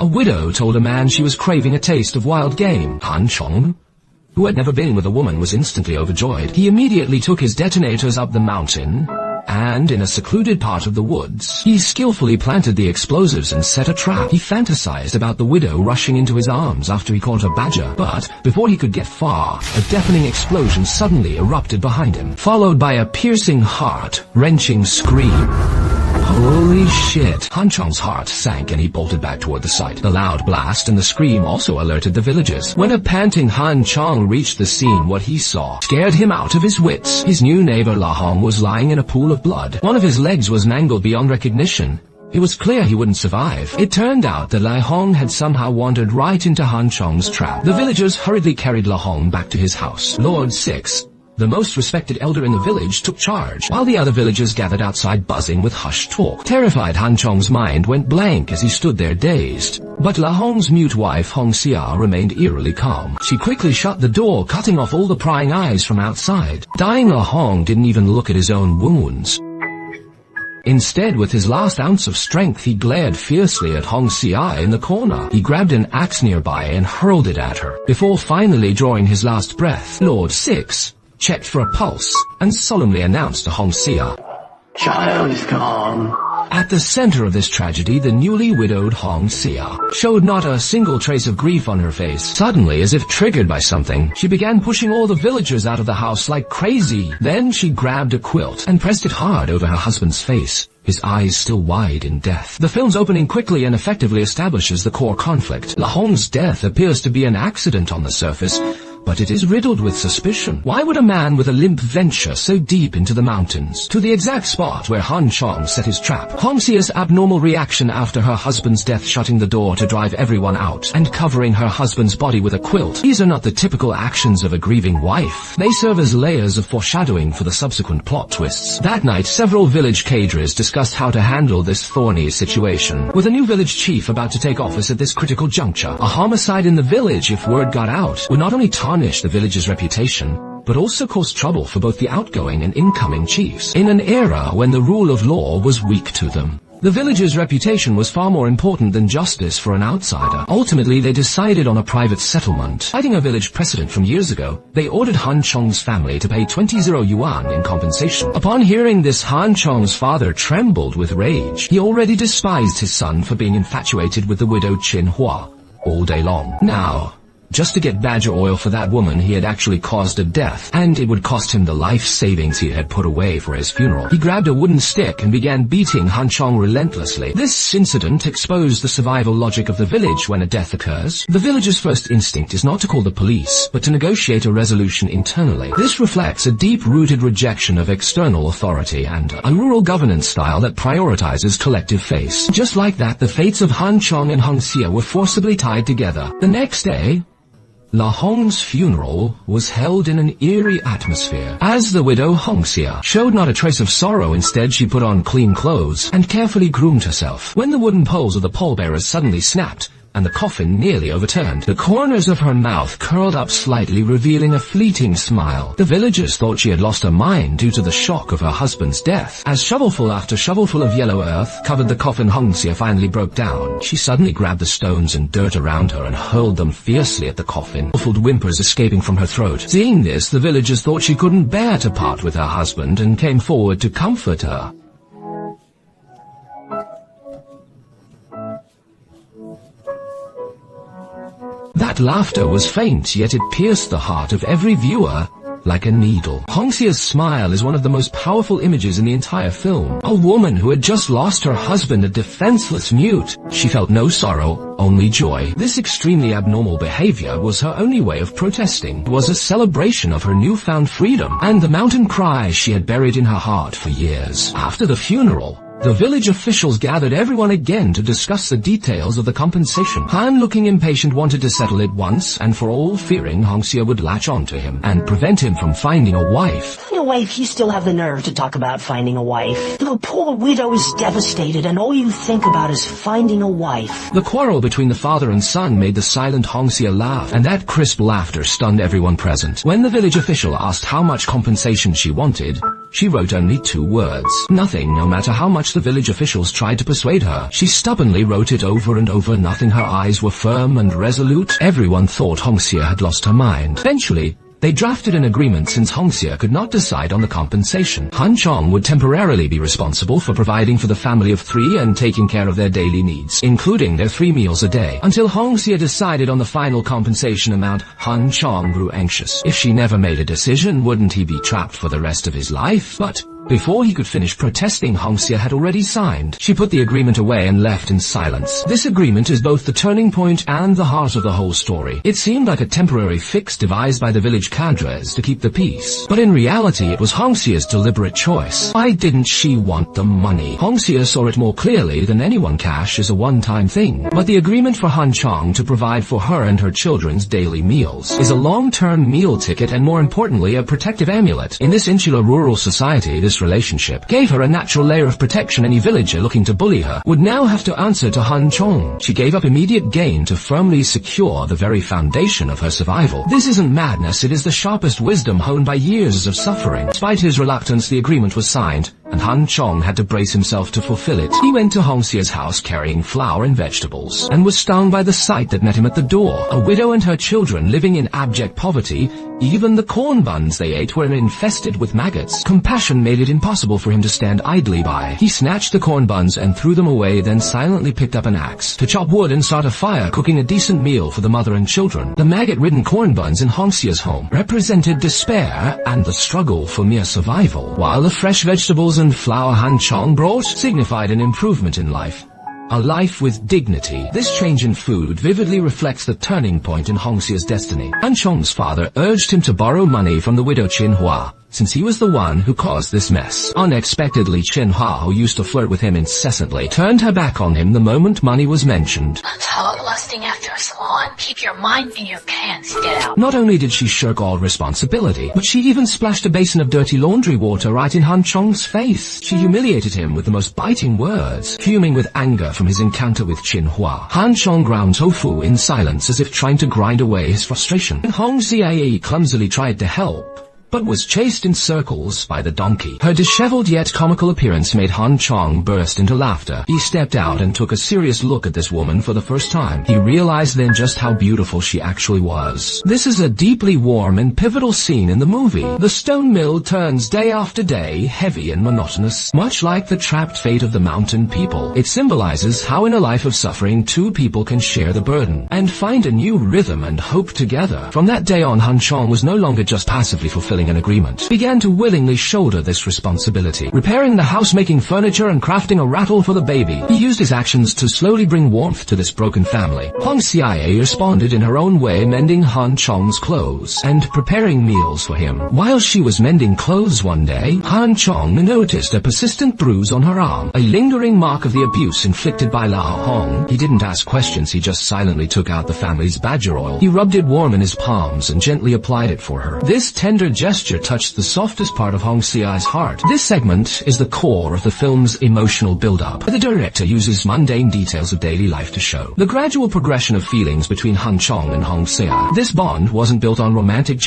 A widow told a man she was craving a taste of wild game. Han Chong, who had never been with a woman, was instantly overjoyed. He immediately took his detonators up the mountain, and in a secluded part of the woods, he skillfully planted the explosives and set a trap. He fantasized about the widow rushing into his arms after he caught a badger, but before he could get far, a deafening explosion suddenly erupted behind him, followed by a piercing, heart-wrenching scream. Holy shit! Han Chong's heart sank and he bolted back toward the site. The loud blast and the scream also alerted the villagers. When a panting Han Chong reached the scene, what he saw scared him out of his wits. His new neighbor La Hong was lying in a pool of blood. One of his legs was mangled beyond recognition. It was clear he wouldn't survive. It turned out that La Hong had somehow wandered right into Han Chong's trap. The villagers hurriedly carried La Hong back to his house. Lord 6, the most respected elder in the village, took charge, while the other villagers gathered outside buzzing with hushed talk. Terrified, Han Chong's mind went blank as he stood there dazed. But La Hong's mute wife, Hong Xia, remained eerily calm. She quickly shut the door, cutting off all the prying eyes from outside. Dying La Hong didn't even look at his own wounds. Instead, with his last ounce of strength, he glared fiercely at Hong Xia in the corner. He grabbed an axe nearby and hurled it at her, before finally drawing his last breath. Lord 6 checked for a pulse and solemnly announced to Hong Xia, "Child is gone." At the center of this tragedy, the newly widowed Hong Xia showed not a single trace of grief on her face. Suddenly, as if triggered by something, she began pushing all the villagers out of the house like crazy. Then she grabbed a quilt and pressed it hard over her husband's face, his eyes still wide in death. The film's opening quickly and effectively establishes the core conflict. La Hong's death appears to be an accident on the surface, but it is riddled with suspicion. Why would a man with a limp venture so deep into the mountains, to the exact spot where Han Chong set his trap? Hong Xia's abnormal reaction after her husband's death, shutting the door to drive everyone out, and covering her husband's body with a quilt. These are not the typical actions of a grieving wife. They serve as layers of foreshadowing for the subsequent plot twists. That night, several village cadres discussed how to handle this thorny situation. With a new village chief about to take office at this critical juncture, a homicide in the village, if word got out, would not only tarnish the village's reputation, but also cause trouble for both the outgoing and incoming chiefs, in an era when the rule of law was weak to them. The village's reputation was far more important than justice for an outsider. Ultimately, they decided on a private settlement. Citing a village precedent from years ago, they ordered Han Chong's family to pay 20 yuan in compensation. Upon hearing this, Han Chong's father trembled with rage. He already despised his son for being infatuated with the widow Qin Hua all day long. Now, just to get badger oil for that woman, he had actually caused a death, and it would cost him the life savings he had put away for his funeral. He grabbed a wooden stick and began beating Han Chong relentlessly. This incident exposed the survival logic of the village when a death occurs. The village's first instinct is not to call the police, but to negotiate a resolution internally. This reflects a deep-rooted rejection of external authority and a rural governance style that prioritizes collective face. Just like that, the fates of Han Chong and Hong Xia were forcibly tied together. The next day, La Hong's funeral was held in an eerie atmosphere. As the widow, Hong Xia showed not a trace of sorrow. Instead, she put on clean clothes and carefully groomed herself. When the wooden poles of the pallbearers suddenly snapped and the coffin nearly overturned, the corners of her mouth curled up slightly, revealing a fleeting smile. The villagers thought she had lost her mind due to the shock of her husband's death. As shovelful after shovelful of yellow earth covered the coffin, Hong Xia finally broke down. She suddenly grabbed the stones and dirt around her and hurled them fiercely at the coffin, muffled whimpers escaping from her throat. Seeing this, the villagers thought she couldn't bear to part with her husband and came forward to comfort her. That laughter was faint, yet it pierced the heart of every viewer like a needle. Hong Xia's smile is one of the most powerful images in the entire film. A woman who had just lost her husband, a defenseless mute. She felt no sorrow, only joy. This extremely abnormal behavior was her only way of protesting. It was a celebration of her newfound freedom and the mountain cry she had buried in her heart for years. After the funeral, the village officials gathered everyone again to discuss the details of the compensation. Han, looking impatient, wanted to settle it once and for all, fearing Hong Xia would latch on to him and prevent him from finding a wife. A wife? You still have the nerve to talk about finding a wife. The poor widow is devastated and all you think about is finding a wife. The quarrel between the father and son made the silent Hong Xia laugh, and that crisp laughter stunned everyone present. When the village official asked how much compensation she wanted, She wrote only 2 words. Nothing, no matter how much the village officials tried to persuade her. She stubbornly wrote it over and over. Nothing. Her eyes were firm and resolute. Everyone thought Hongxie had lost her mind. Eventually, they drafted an agreement. Since Hongxie could not decide on the compensation, Han Chong would temporarily be responsible for providing for the family of 3 and taking care of their daily needs, including their 3 meals a day. Until Hongxie decided on the final compensation amount, Han Chong grew anxious. If she never made a decision, wouldn't he be trapped for the rest of his life? But before he could finish protesting, Hongxie had already signed. She put the agreement away and left in silence. This agreement is both the turning point and the heart of the whole story. It seemed like a temporary fix devised by the village cadres to keep the peace. But in reality, it was Hongxie's deliberate choice. Why didn't she want the money? Hongxie saw it more clearly than anyone. Cash is a one-time thing. But the agreement for Han Chong to provide for her and her children's daily meals is a long-term meal ticket and, more importantly, a protective amulet. In this insular rural society, this relationship gave her a natural layer of protection. Any villager looking to bully her would now have to answer to Han Chong. She gave up immediate gain to firmly secure the very foundation of her survival. This isn't madness, it is the sharpest wisdom honed by years of suffering. Despite his reluctance, the agreement was signed, and Han Chong had to brace himself to fulfill it. He went to Hongxie's house carrying flour and vegetables, and was stung by the sight that met him at the door. A widow and her children living in abject poverty. Even the corn buns they ate were infested with maggots. Compassion made it impossible for him to stand idly by. He snatched the corn buns and threw them away, then silently picked up an axe to chop wood and start a fire, cooking a decent meal for the mother and children. The maggot-ridden corn buns in Hongxie's home represented despair and the struggle for mere survival, while the fresh vegetables and flour Han Chong brought signified an improvement in life. A life with dignity. This change in food vividly reflects the turning point in Hongxie's destiny. Han Chong's father urged him to borrow money from the widow Qin Hua, since he was the one who caused this mess. Unexpectedly, Qin Hua, who used to flirt with him incessantly, turned her back on him the moment money was mentioned. Stop lusting after a salon. Keep your mind in your pants. Get out. Not only did she shirk all responsibility, but she even splashed a basin of dirty laundry water right in Han Chong's face. She humiliated him with the most biting words. Fuming with anger from his encounter with Qin Hua, Han Chong ground tofu in silence as if trying to grind away his frustration. Hongxie clumsily tried to help, but was chased in circles by the donkey. Her disheveled yet comical appearance made Han Chong burst into laughter. He stepped out and took a serious look at this woman for the first time. He realized then just how beautiful she actually was. This is a deeply warm and pivotal scene in the movie. The stone mill turns day after day, heavy and monotonous, much like the trapped fate of the mountain people. It symbolizes how in a life of suffering, 2 people can share the burden and find a new rhythm and hope together. From that day on, Han Chong was no longer just passively fulfilling an agreement. Began to willingly shoulder this responsibility, repairing the house, making furniture, and crafting a rattle for the baby. He used his actions to slowly bring warmth to this broken family. Hongxie responded in her own way, mending Han Chong's clothes and preparing meals for him. While she was mending clothes one day, Han Chong noticed a persistent bruise on her arm, a lingering mark of the abuse inflicted by Lao Hong. He didn't ask questions, he just silently took out the family's badger oil. He rubbed it warm in his palms and gently applied it for her. This tender gesture touched the softest part of Hongxie's heart. This segment is the core of the film's emotional build-up. The director uses mundane details of daily life to show the gradual progression of feelings between Han Chong and Hongxie. This bond wasn't built on romantic